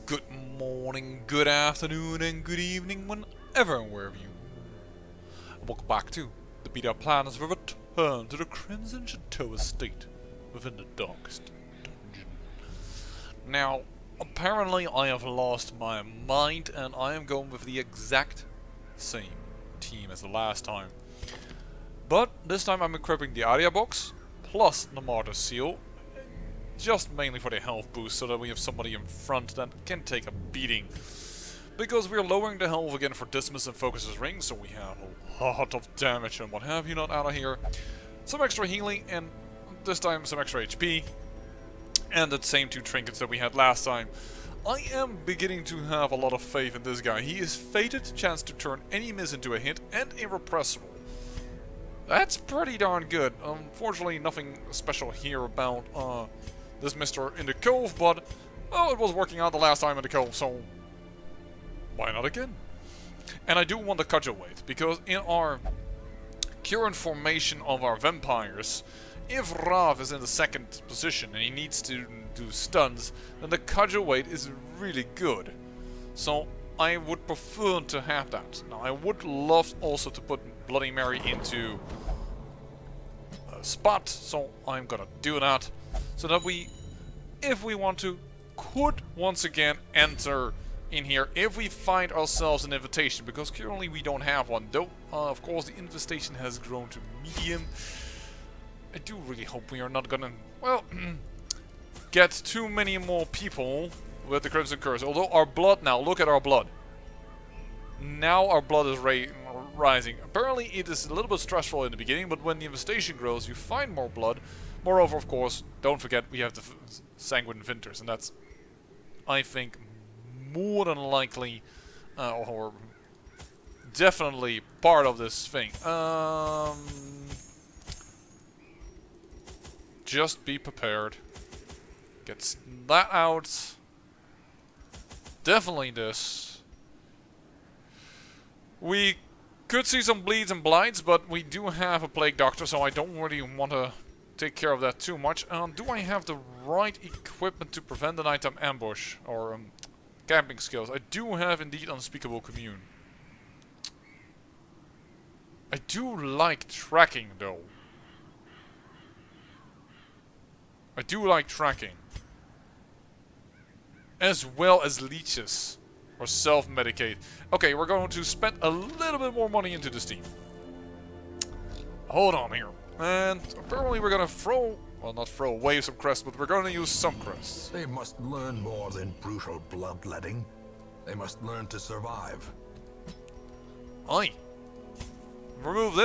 Good morning, good afternoon, and good evening, whenever and wherever you are. Welcome back to the Beta Plans for Return to the Crimson Chateau Estate within the Darkest Dungeon. Now, apparently I have lost my mind and I am going with the exact same team as the last time. But this time I'm equipping the Aria box plus the Martyr Seal. Just mainly for the health boost, so that we have somebody in front that can take a beating. Because we're lowering the health again for Dismas and Focus's Ring, so we have a lot of damage and what have you not out of here. Some extra healing, and this time some extra HP. And the same two trinkets that we had last time. I am beginning to have a lot of faith in this guy. He is fated, chance to turn any miss into a hit, and irrepressible. That's pretty darn good. Unfortunately, nothing special here about this Mr. in the Cove, but well, it was working out the last time in the Cove, so why not again? And I do want the cudgel weight, because in our current formation of our vampires, if Rav is in the second position and he needs to do stuns, then the cudgel weight is really good. So I would prefer to have that. Now I would love also to put Bloody Mary into a spot, so I'm gonna do that. So that we, if we want to, could once again enter in here if we find ourselves an invitation, because currently we don't have one, though of course the invitation has grown to medium. I do really hope we are not gonna, well, get too many more people with the Crimson Curse, although our blood now, look at our blood. Now our blood is rising. Apparently it is a little bit stressful in the beginning, but when the infestation grows you find more blood. Moreover, of course, don't forget we have the Sanguine Vinters, and that's, I think, more than likely, or definitely part of this thing. Just be prepared. Get that out. Definitely this. We could see some bleeds and blights, but we do have a Plague Doctor, so I don't really want to take care of that too much. Do I have the right equipment to prevent a nighttime ambush or camping skills? I do have indeed Unspeakable Commune. I do like tracking though. I do like tracking. As well as leeches. Or self-medicate. Okay, we're going to spend a little bit more money into this team. Hold on here. And apparently we're gonna throw, well, not throw away some crests, but we're gonna use some crests. They must learn more than brutal bloodletting. They must learn to survive. Aye. Remove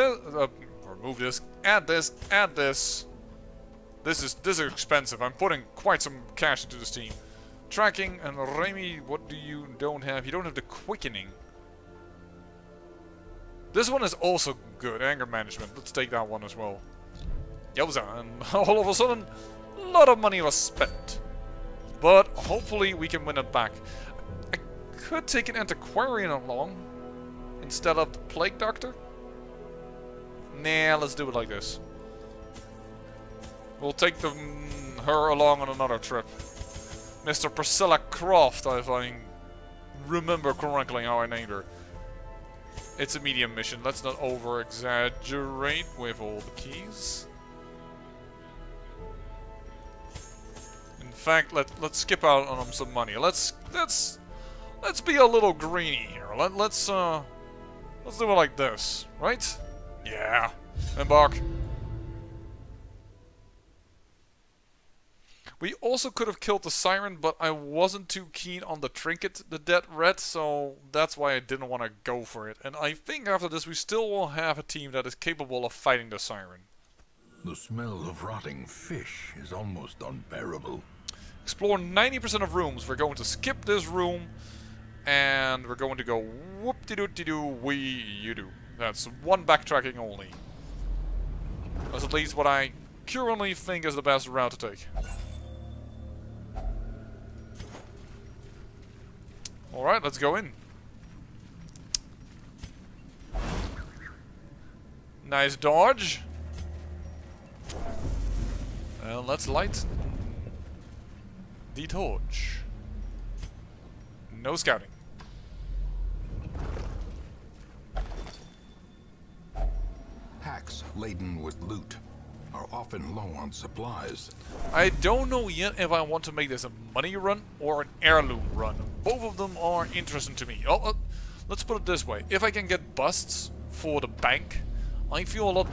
this, add this, add this. This is expensive. I'm putting quite some cash into this team. Tracking, and Remy, what do you don't have? You don't have the quickening. This one is also good, anger management. Let's take that one as well. Yowza, and all of a sudden, a lot of money was spent. But hopefully we can win it back. I could take an Antiquarian along instead of the Plague Doctor. Nah, let's do it like this. We'll take her along on another trip. Mr. Priscilla Croft, if I remember correctly how I named her. It's a medium mission. Let's not over-exaggerate with all the keys. In fact, let's skip out on some money. Let's be a little greeny here. Let's do it like this, right? Yeah. Embark. We also could have killed the Siren, but I wasn't too keen on the trinket, the Dead Red, so that's why I didn't want to go for it. And I think after this we still will have a team that is capable of fighting the Siren. The smell of rotting fish is almost unbearable. Explore 90% of rooms. We're going to skip this room, and we're going to go whoop-de-doo-de-doo, wee-you-do. That's one backtracking only. That's at least what I currently think is the best route to take. Alright, let's go in. Nice dodge. And let's light the torch. No scouting. Packs laden with loot are often low on supplies. I don't know yet if I want to make this a money run or an heirloom run. Both of them are interesting to me. Let's put it this way. If I can get busts for the bank, I feel a lot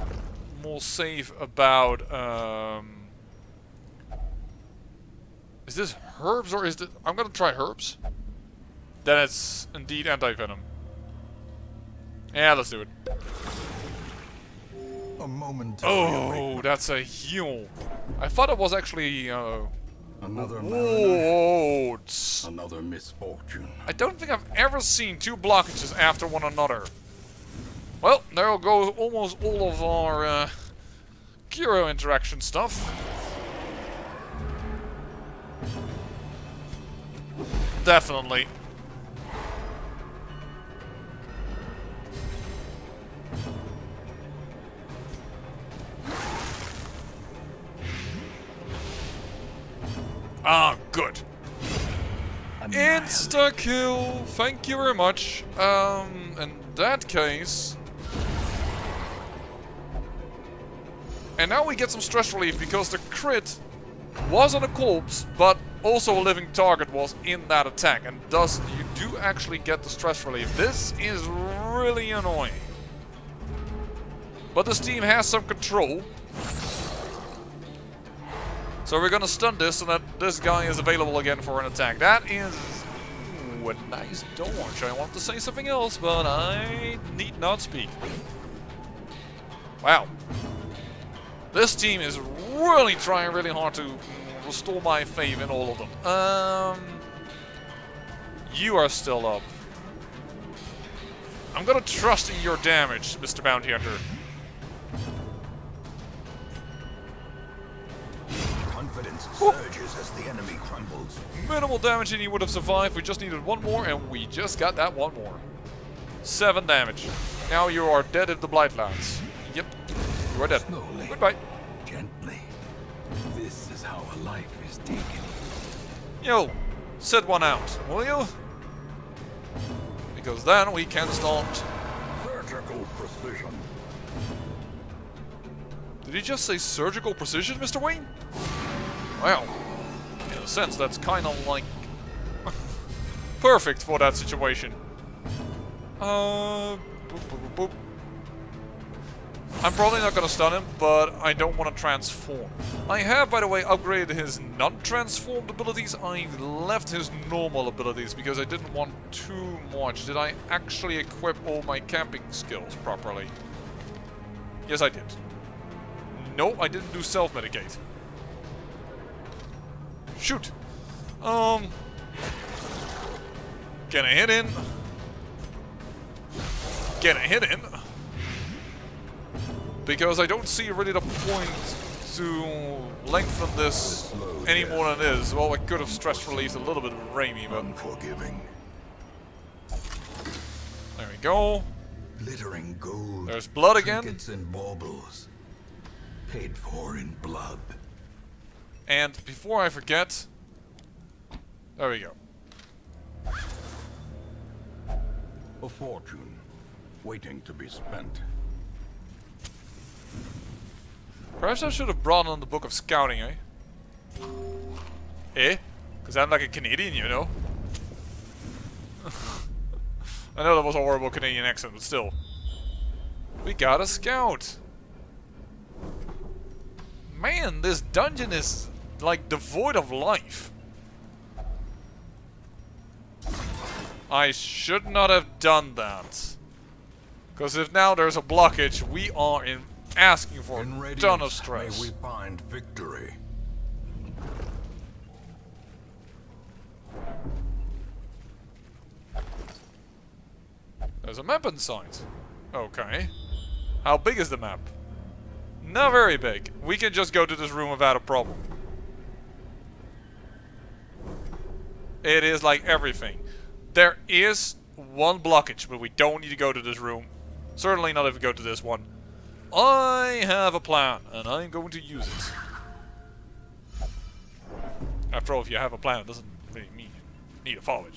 more safe about... Is this herbs or is this... I'm gonna try herbs. Then it's indeed anti-venom. Yeah, let's do it. A momentary Oh, that's a heal. I thought it was actually... another Whoa, another misfortune. I don't think I've ever seen two blockages after one another. Well, there will go almost all of our Kiro interaction stuff. Definitely. Ah, good. Insta-kill! Thank you very much. In that case... And now we get some stress relief because the crit was on a corpse, but also a living target was in that attack. And thus, you do actually get the stress relief. This is really annoying. But this team has some control. So we're gonna stun this so that this guy is available again for an attack. That is ooh, a nice dodge. I want to say something else, but I need not speak. Wow. This team is really trying really hard to restore my faith in all of them. You are still up. I'm gonna trust in your damage, Mr. Bounty Hunter. Confidence surges as the enemy crumbles. Minimal damage and he would have survived. We just needed one more and we just got that one more. 7 damage. Now you are dead if the blight lands. Yep. You are dead. Slowly. Goodbye. Gently. This is how a life is taken. Yo, sit one out, will you? Because then we can start. Surgical precision. Did he just say surgical precision, Mr. Wayne? Well, in a sense, that's kind of like perfect for that situation. Boop, boop, boop. I'm probably not gonna stun him, but I don't want to transform. I have, by the way, upgraded his non-transformed abilities. I left his normal abilities because I didn't want too much. Did I actually equip all my camping skills properly? Yes, I did. No, I didn't do self-medicate. Shoot! Get a hit in. Get a hit in. Because I don't see really the point to lengthen this any more than it is. Well, I could have stress relieved a little bit of Raimi, but... Unforgiving. There we go. Glittering gold. There's blood again. Trinkets and baubles. Paid for in blood. And before I forget... There we go. A fortune. Waiting to be spent. Perhaps I should have brought on the Book of Scouting, eh? Eh? Because I'm like a Canadian, you know? I know that was a horrible Canadian accent, but still. We got a scout! Man, this dungeon is, like, devoid of life. I should not have done that. Because if now there's a blockage, we are in asking for a ton of stress. May we find victory. There's a map in sight. Okay. How big is the map? Not very big. We can just go to this room without a problem. It is like everything. There is one blockage, but we don't need to go to this room. Certainly not if we go to this one. I have a plan, and I'm going to use it. After all, if you have a plan, it doesn't really mean you need to follow it.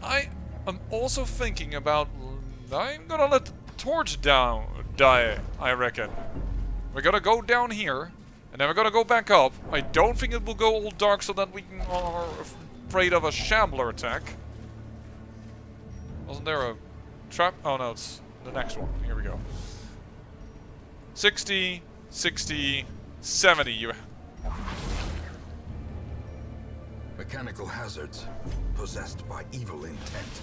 I am also thinking about... I'm gonna let the torch die, I reckon. We're gonna go down here, and then we're gonna go back up. I don't think it will go all dark so that we are afraid of a shambler attack. Wasn't there a trap? Oh no, it's the next one. Here we go. 60, 60, 70. You. Mechanical hazards possessed by evil intent.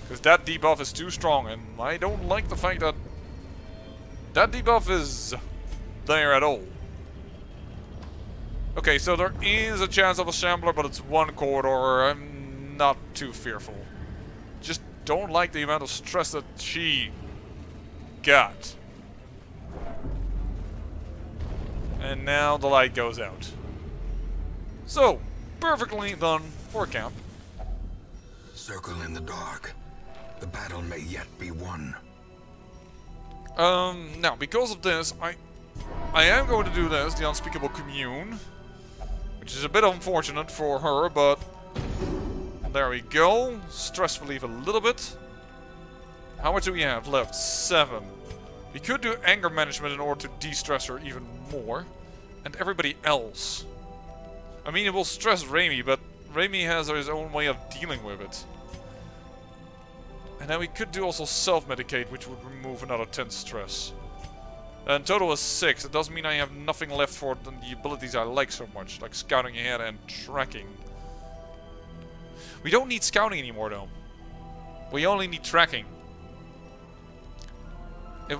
Because that debuff is too strong, and I don't like the fact that that debuff is there at all. Okay, so there is a chance of a shambler, but it's one corridor. I'm not too fearful. Just don't like the amount of stress that she got. And now the light goes out. So, perfectly done for camp. Circle in the dark. The battle may yet be won. Now, because of this, I am going to do this, the Unspeakable Commune. Which is a bit unfortunate for her, but... There we go. Stress relief a little bit. How much do we have left? 7. We could do anger management in order to de-stress her even more. And everybody else. I mean, it will stress Raimi, but Raimi has his own way of dealing with it. And then we could do also self-medicate, which would remove another 10 stress. And total is 6. It doesn't mean I have nothing left for the abilities I like so much, like scouting ahead and tracking. We don't need scouting anymore, though. We only need tracking.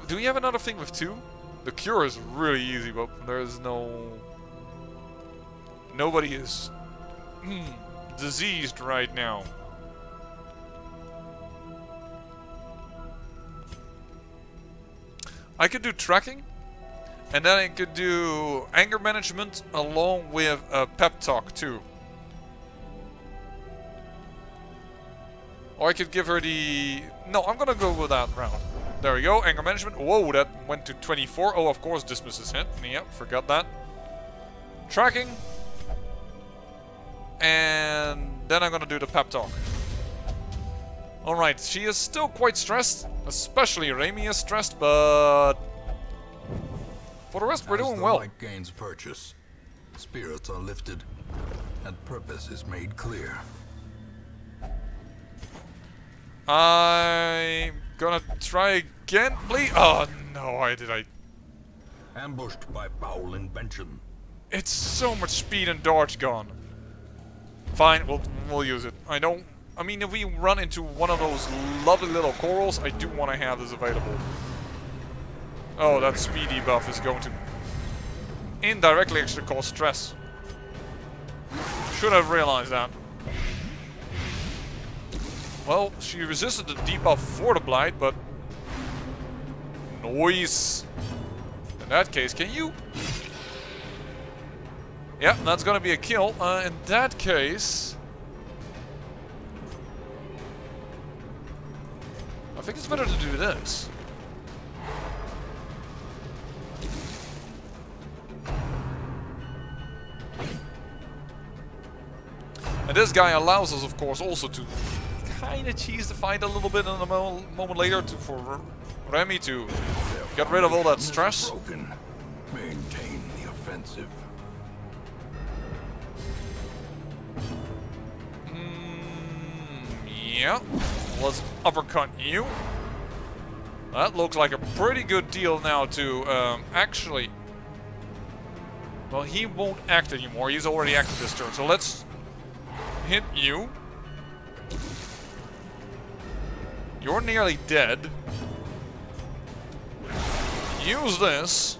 Do we have another thing with 2? The cure is really easy, but there is no... Nobody is diseased right now. I could do tracking, and then I could do anger management along with a pep talk too. Or I could give her the... No, I'm gonna go with that round. There we go, anger management. Whoa, that went to 24. Oh, of course, dismisses hit. Yep, forgot that. Tracking. And then I'm gonna do the pep talk. Alright, she is still quite stressed. Especially Raimi is stressed, but... For the rest, we're doing well. As the light gains purchase, spirits are lifted, and purpose is made clear. I'm gonna try again, please. Oh no, I Ambushed by foul invention. It's so much speed and dodge gone. Fine, we'll use it. I mean, if we run into one of those lovely little corals, I do want to have this available. Oh, that speed debuff is going to indirectly actually cause stress. Should have realized that. Well, she resisted the debuff for the blight, but... Noise! In that case, can you... Yeah, that's gonna be a kill. In that case... I think it's better to do this. And this guy allows us, of course, also to kind of cheese the fight a little bit in a moment later for Remy to get rid of all that stress. Broken. Maintain the offensive. Yeah. Let's uppercut you. That looks like a pretty good deal now to actually... Well, he won't act anymore. He's already acted this turn. So let's hit you. You're nearly dead. Use this.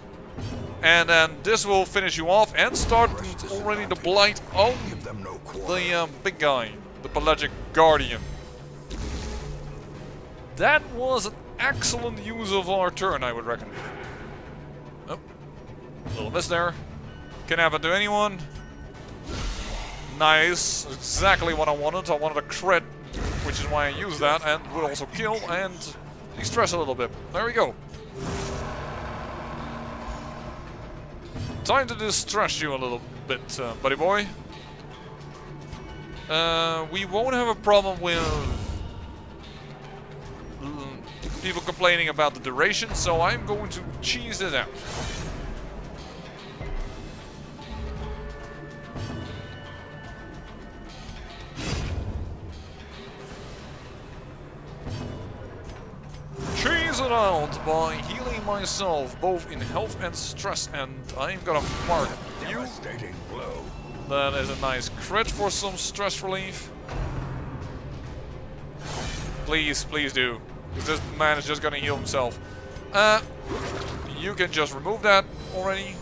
And then this will finish you off and start already the blight on the big guy. The Pelagic Guardian. That was an excellent use of our turn, I would reckon. Oh, little miss there. Can happen to anyone. Nice, exactly what I wanted. I wanted a crit, which is why I used that, and would also kill and de-stress a little bit. There we go. Time to distress you a little bit, buddy boy. We won't have a problem with people complaining about the duration, so I'm going to cheese this out. Cheese it out by healing myself both in health and stress, and I'm gonna mark you. Devastating blow. That is a nice crit for some stress relief. Please, please do. Because this man is just gonna heal himself. You can just remove that already.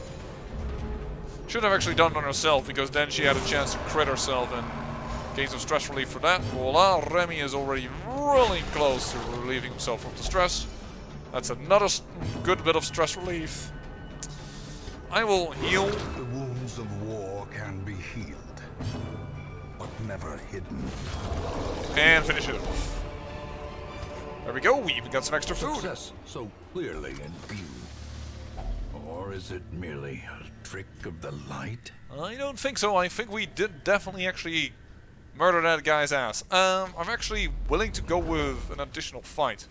Should have actually done it on herself, because then she had a chance to crit herself and gain some stress relief for that. Voila, Remy is already really close to relieving himself from the stress. That's another good bit of stress relief. I will heal. The wounds of war can be healed, but never hidden. And finish it off. There we go, we even got some extra food. Success so clearly in view. Or is it merely a trick of the light? I don't think so. I think we did definitely actually murder that guy's ass. I'm actually willing to go with an additional fight.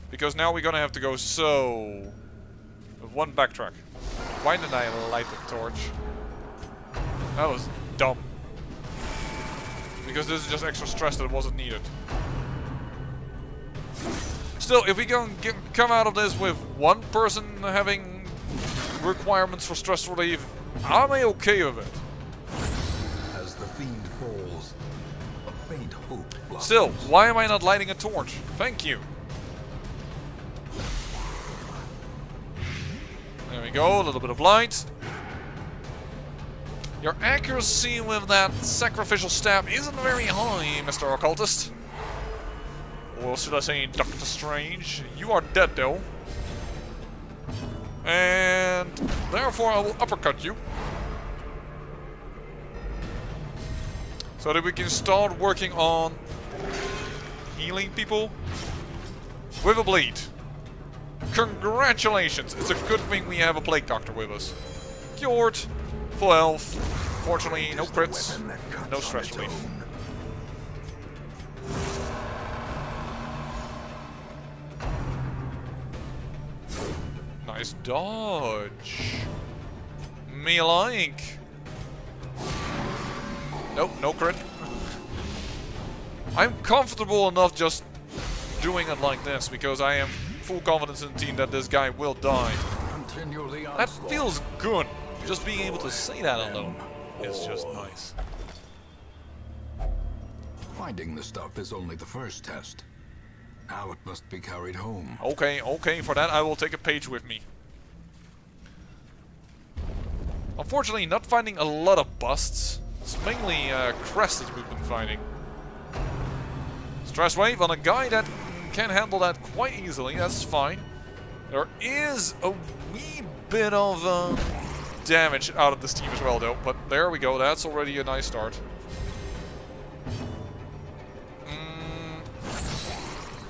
Because now we're gonna have to go so... with one backtrack. Why did I light the torch? That was dumb. Because this is just extra stress that wasn't needed. Still, if we come out of this with one person having requirements for stress relief, I'm okay with it. As the fiend falls, a faint hope blossoms. Still, why am I not lighting a torch? Thank you. There we go, a little bit of light. Your accuracy with that sacrificial stab isn't very high, Mr. Occultist. Or should I say Doctor Strange? You are dead though. And therefore I will uppercut you. So that we can start working on healing people with a bleed. Congratulations! It's a good thing we have a Plague Doctor with us. Cured, full health. Fortunately, no crits, no stress relief. Nice dodge. Me like. Nope, no crit. I'm comfortable enough just doing it like this because I am full confidence in the team that this guy will die. That feels good. Just being able to say that alone is just nice. Finding the stuff is only the first test. Now it must be carried home. Okay, okay, for that I will take a page with me. Unfortunately, not finding a lot of busts. It's mainly crests we've been finding. Stress wave on a guy that can handle that quite easily, that's fine. There is a wee bit of damage out of this team as well though, but there we go, that's already a nice start.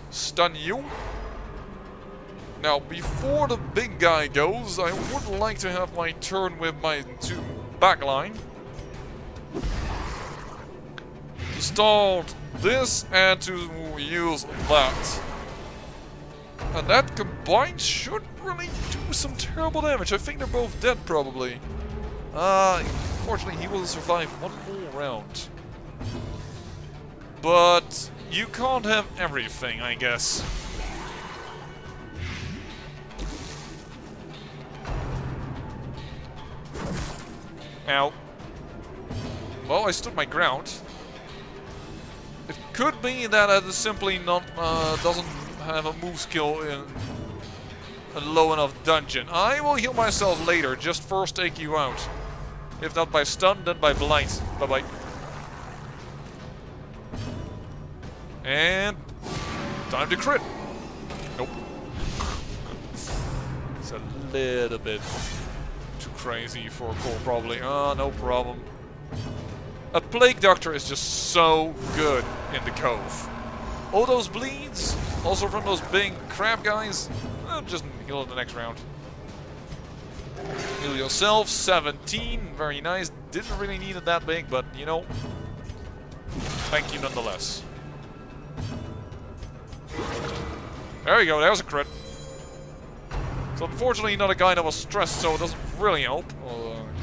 Stun you. Now, before the big guy goes, I would like to have my turn with my two backline. To start this and to use that. And that combined should really do some terrible damage. I think they're both dead, probably. Fortunately, he will survive one more round. But you can't have everything, I guess. Ow. Well, I stood my ground. It could be that it is simply not doesn't have a move skill in a low enough dungeon. I will heal myself later. Just first take you out. If not by stun, then by blight. Bye bye. And time to crit. Nope. It's a little bit too crazy for Cole, probably. No problem. A Plague Doctor is just so good in the Cove. All those bleeds, also from those big crab guys, just heal in the next round. Heal yourself, 17, very nice. Didn't really need it that big, but you know, thank you nonetheless. There you go, there's a crit. So unfortunately not a guy that was stressed, so it doesn't really help.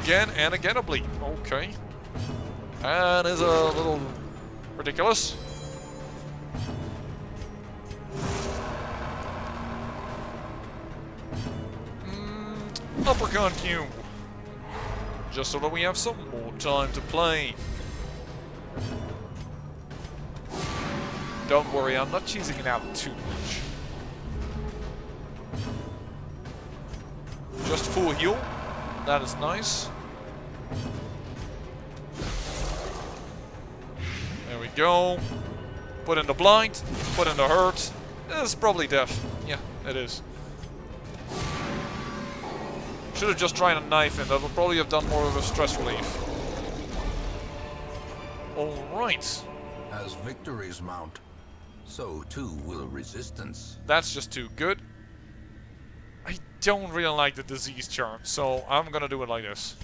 Again and again a bleed. Okay. That is a little ridiculous. Uppercut you. Just so that we have some more time to play. Don't worry, I'm not cheesing it out too much. Just full heal. That is nice. There we go. Put in the blind. Put in the hurt. It's probably death. Yeah, it is. Should have just tried a knife in. That would probably have done more of a stress relief. Alright. As victories mount, so too will resistance. That's just too good. I don't really like the disease charm, so I'm gonna do it like this.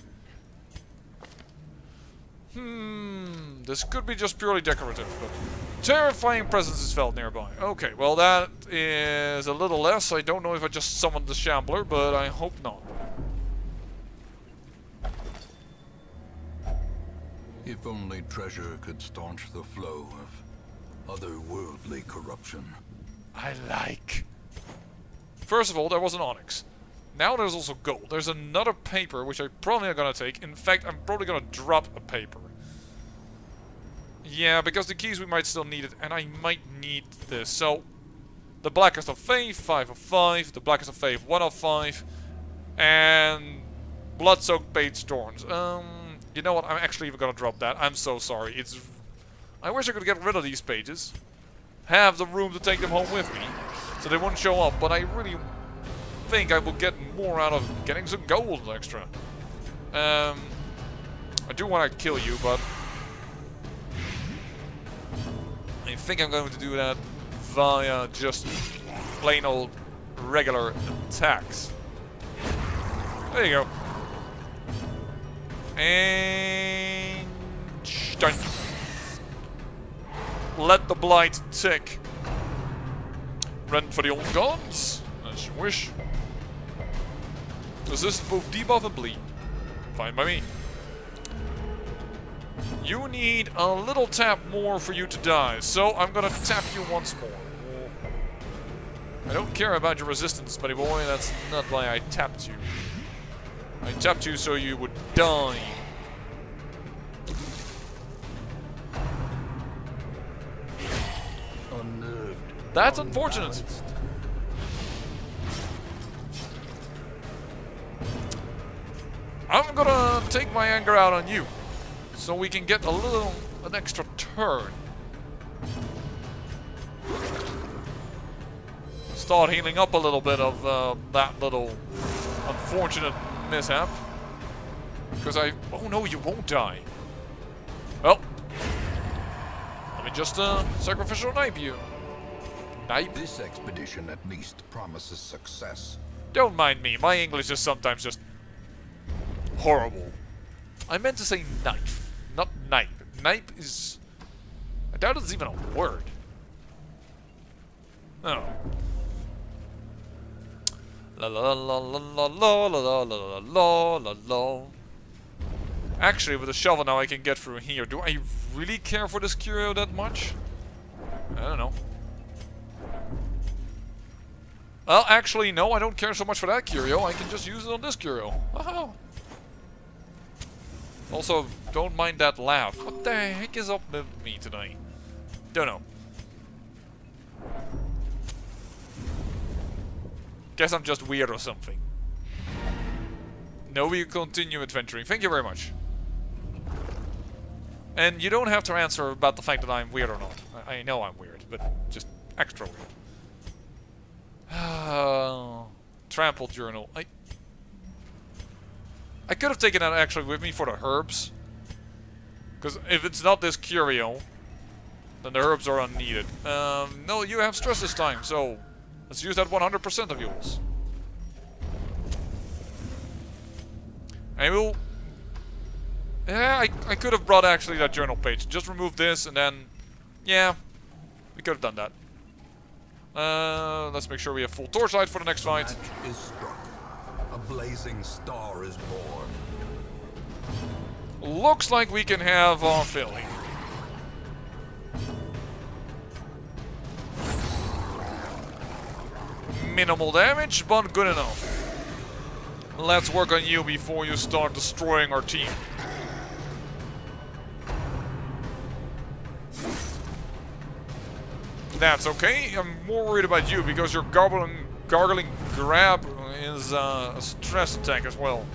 This could be just purely decorative, but terrifying presence is felt nearby. Okay, well that is a little less. I don't know if I just summoned the Shambler, but I hope not. If only treasure could staunch the flow of otherworldly corruption. I like. First of all, there was an onyx. Now there's also gold. There's another paper, which I'm probably not gonna take. In fact, I'm probably gonna drop a paper. Yeah, because the keys we might still need it, and I might need this. So, the Blackest of Faith, 5 of 5. The Blackest of Faith, 1 of 5. And Blood-Soaked Page Thorns. You know what? I'm actually even gonna drop that. I'm so sorry. I wish I could get rid of these pages. Have the room to take them home with me, so they wouldn't show up. But I really think I will get more out of getting some gold extra. I do want to kill you, but I think I'm going to do that via just plain old regular attacks. There you go. And done. Let the blight tick. Run for the old gods, as you wish. Resist both debuff and bleed. Fine by me. You need a little tap more for you to die, so I'm gonna tap you once more. I don't care about your resistance, buddy boy. That's not why I tapped you. I tapped you so you would die. Unnerved. That's unfortunate. I'm gonna take my anger out on you, so we can get an extra turn. Start healing up a little bit of that little unfortunate mishap. Because oh no, you won't die. Well, let me just sacrificial knife you. Knife? This expedition at least promises success. Don't mind me, my English is sometimes just horrible. I meant to say knife, not knife. Knife is... I doubt it's even a word. Oh. La la la la la la la la la la la. Actually, with a shovel now I can get through here. Do I really care for this curio that much? I don't know. Well, actually, no, I don't care so much for that curio. I can just use it on this curio. Oh. Also, don't mind that laugh. What the heck is up with me tonight? Don't know. Guess I'm just weird or something. No, we continue adventuring. Thank you very much. And you don't have to answer about the fact that I'm weird or not. I know I'm weird, but just extra weird. Trampled journal. I could have taken that actually with me for the herbs. Because if it's not this curio, then the herbs are unneeded. No, you have stress this time, so let's use that 100% of yours. I will... Yeah, I could have brought actually that journal page. Just remove this and then... Yeah, we could have done that. Let's make sure we have full torchlight for the next fight. Match is struck. A blazing star is born. Looks like we can have our filling. Minimal damage, but good enough. Let's work on you before you start destroying our team. That's okay. I'm more worried about you because your gargling grab is a stress attack as well.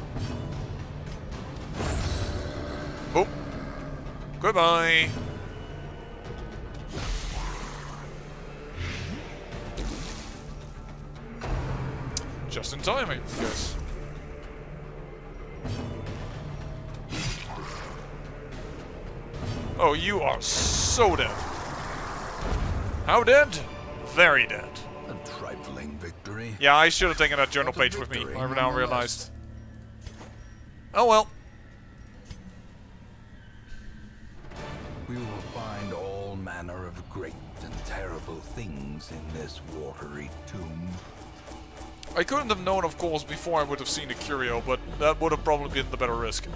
Boop. Goodbye. Just in time, I guess. Oh, you are so dead. How dead? Very dead. A trifling victory. Yeah, I should have taken that journal page with me. I now realized. Oh well. We will find all manner of great and terrible things in this watery tomb. I couldn't have known, of course, before I would have seen the curio, but that would have probably been the better risk.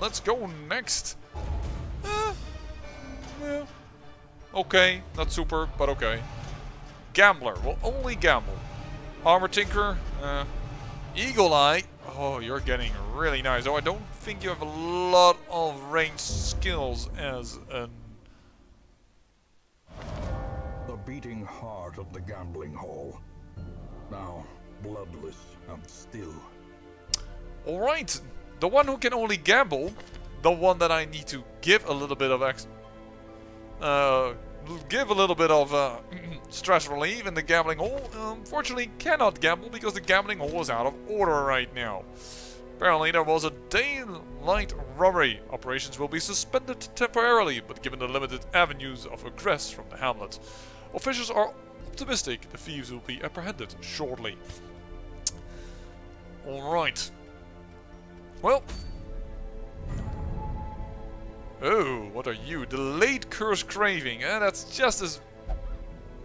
Let's go next. Yeah. Okay, not super, but okay. Gambler, will only gamble. Armor Tinker, Eagle Eye. Oh, you're getting really nice. Oh, I don't think you have a lot of ranged skills as an... The beating heart of the gambling hall. Now, bloodless and still. Alright, the one who can only gamble, the one that I need to give a little bit of stress relief in the gambling hole, unfortunately cannot gamble because the gambling hole is out of order right now. Apparently there was a daylight robbery. Operations will be suspended temporarily, but given the limited avenues of egress from the hamlet, officials are optimistic the thieves will be apprehended shortly. Alright. Well. Oh, what are you? Delayed curse craving. That's just as...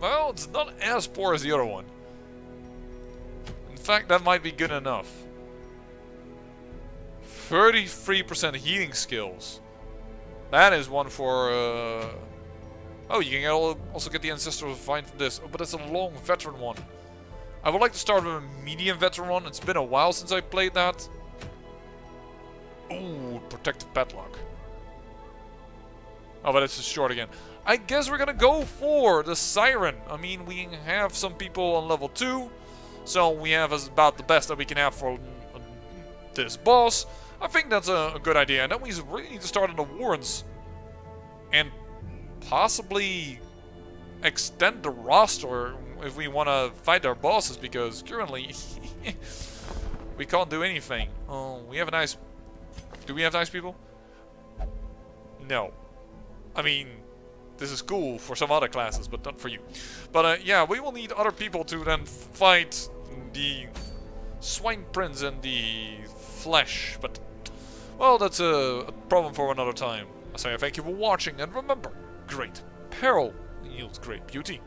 Well, it's not as poor as the other one. In fact, that might be good enough. 33% healing skills. That is one for... Oh, you can also get the Ancestral Vine from this. Oh, but it's a long veteran one. I would like to start with a medium veteran one. It's been a while since I played that. Ooh, Protective Padlock. Oh, but it's just short again. I guess we're gonna go for the Siren. I mean, we have some people on level 2. So we have about the best that we can have for this boss. I think that's a good idea. And then we really need to start on the Warrens. And possibly extend the roster if we want to fight our bosses, because currently we can't do anything. Oh, we have a nice... Do we have nice people? No. I mean, this is cool for some other classes, but not for you. But yeah, we will need other people to then fight the Swine Prince and the Flesh. But, well, that's a problem for another time. I say thank you for watching, and remember, great peril yields great beauty.